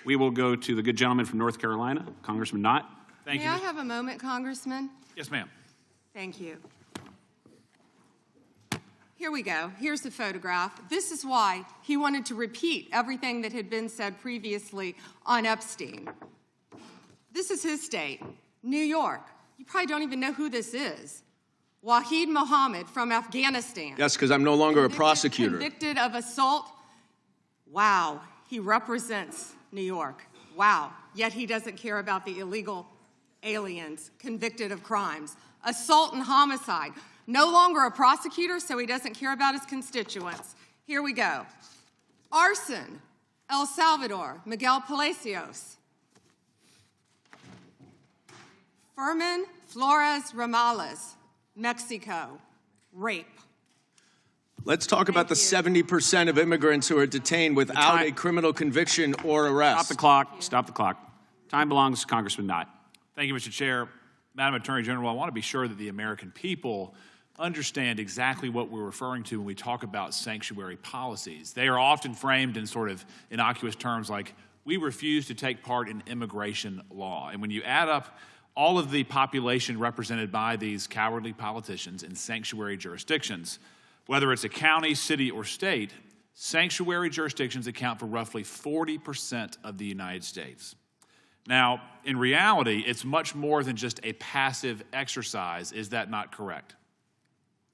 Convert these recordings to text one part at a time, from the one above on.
We will go to the good gentleman from North Carolina, Congressman Knott. Thank you. May I have a moment, Congressman? Yes, ma'am. Thank you. Here we go. Here's the photograph. This is why he wanted to repeat everything that had been said previously on Epstein. This is his state, New York. You probably don't even know who this is. Wahid Mohammed from Afghanistan. Yes, because I'm no longer a prosecutor. Convicted of assault. Wow, he represents New York. Wow, yet he doesn't care about the illegal aliens convicted of crimes. Assault and homicide. No longer a prosecutor, so he doesn't care about his constituents. Here we go. Arson, El Salvador, Miguel Palacios. Fermin Flores Ramales, Mexico, rape. Let's talk about the 70% of immigrants who are detained without a criminal conviction or arrest. Stop the clock. Stop the clock. Time belongs to Congressman Knott. Thank you, Mr. Chair. Madam Attorney General, I want to be sure that the American people understand exactly what we're referring to when we talk about sanctuary policies. They are often framed in sort of innocuous terms like, we refuse to take part in immigration law. And when you add up all of the population represented by these cowardly politicians in sanctuary jurisdictions, whether it's a county, city, or state, sanctuary jurisdictions account for roughly 40% of the United States. Now, in reality, it's much more than just a passive exercise. Is that not correct?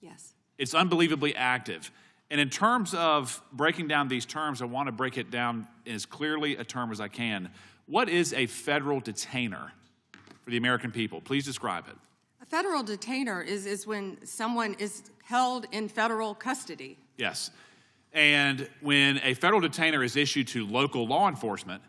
Yes. It's unbelievably active. And in terms of breaking down these terms, I want to break it down in as clearly a term as I can. What is a federal detainer for the American people? Please describe it. A federal detainer is when someone is held in federal custody. Yes. And when a federal detainer is issued to local law enforcement,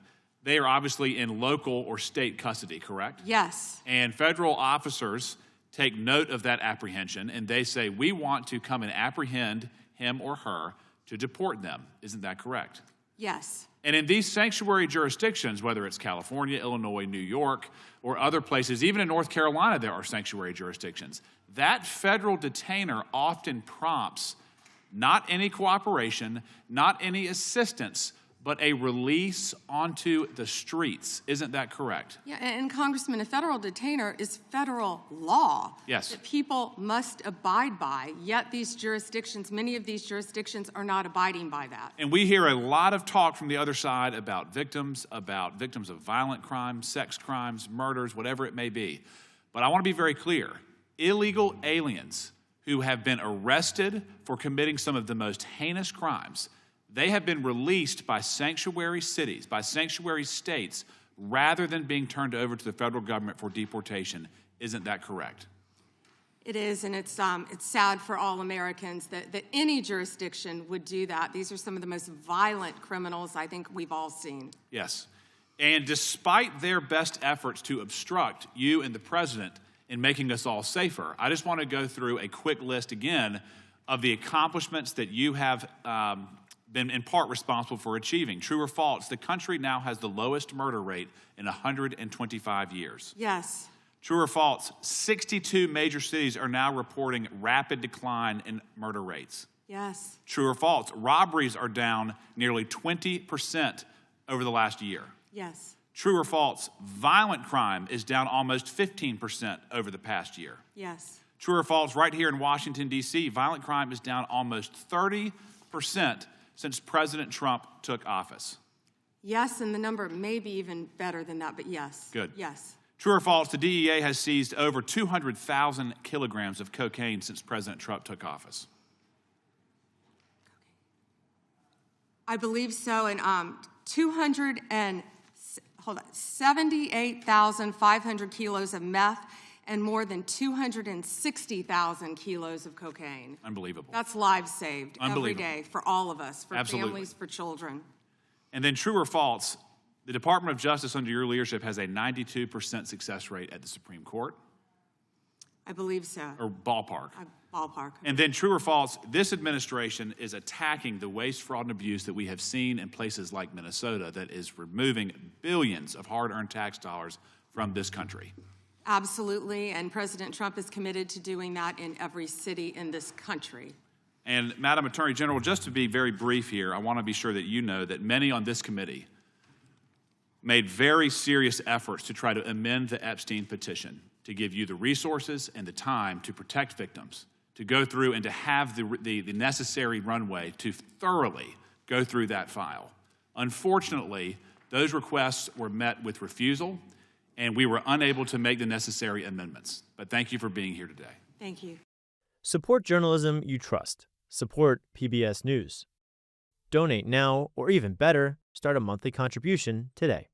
they are obviously in local or state custody, correct? Yes. And federal officers take note of that apprehension, and they say, we want to come and apprehend him or her to deport them. Isn't that correct? Yes. And in these sanctuary jurisdictions, whether it's California, Illinois, New York, or other places, even in North Carolina, there are sanctuary jurisdictions. That federal detainer often prompts not any cooperation, not any assistance, but a release onto the streets. Isn't that correct? Yeah, and Congressman, a federal detainer is federal law. Yes. That people must abide by, yet these jurisdictions, many of these jurisdictions are not abiding by that. And we hear a lot of talk from the other side about victims of violent crimes, sex crimes, murders, whatever it may be. But I want to be very clear. Illegal aliens who have been arrested for committing some of the most heinous crimes, they have been released by sanctuary cities, by sanctuary states, rather than being turned over to the federal government for deportation. Isn't that correct? It is, and it's sad for all Americans that any jurisdiction would do that. These are some of the most violent criminals I think we've all seen. Yes. And despite their best efforts to obstruct you and the president in making us all safer, I just want to go through a quick list again of the accomplishments that you have been in part responsible for achieving. True or false, the country now has the lowest murder rate in 125 years. Yes. True or false, 62 major cities are now reporting rapid decline in murder rates. Yes. True or false, robberies are down nearly 20% over the last year. Yes. True or false, violent crime is down almost 15% over the past year. Yes. True or false, right here in Washington, D.C., violent crime is down almost 30% since President Trump took office. Yes, and the number may be even better than that, but yes. Good. Yes. True or false, the DEA has seized over 200,000 kilograms of cocaine since President Trump took office. I believe so, and 78,500 kilos of meth and more than 260,000 kilos of cocaine. Unbelievable. That's lives saved every day for all of us, for Absolutely. families, for children. And then true or false, the Department of Justice under your leadership has a 92% success rate at the Supreme Court? I believe so. Or ballpark. Ballpark. And then true or false, this administration is attacking the waste, fraud, and abuse that we have seen in places like Minnesota that is removing billions of hard-earned tax dollars from this country. Absolutely, and President Trump is committed to doing that in every city in this country. And Madam Attorney General, just to be very brief here, I want to be sure that you know that many on this committee made very serious efforts to try to amend the Epstein petition to give you the resources and the time to protect victims, to go through and to have the necessary runway to thoroughly go through that file. Unfortunately, those requests were met with refusal, and we were unable to make the necessary amendments. But thank you for being here today. Thank you. Support journalism you trust. Support PBS News. Donate now, or even better, start a monthly contribution today.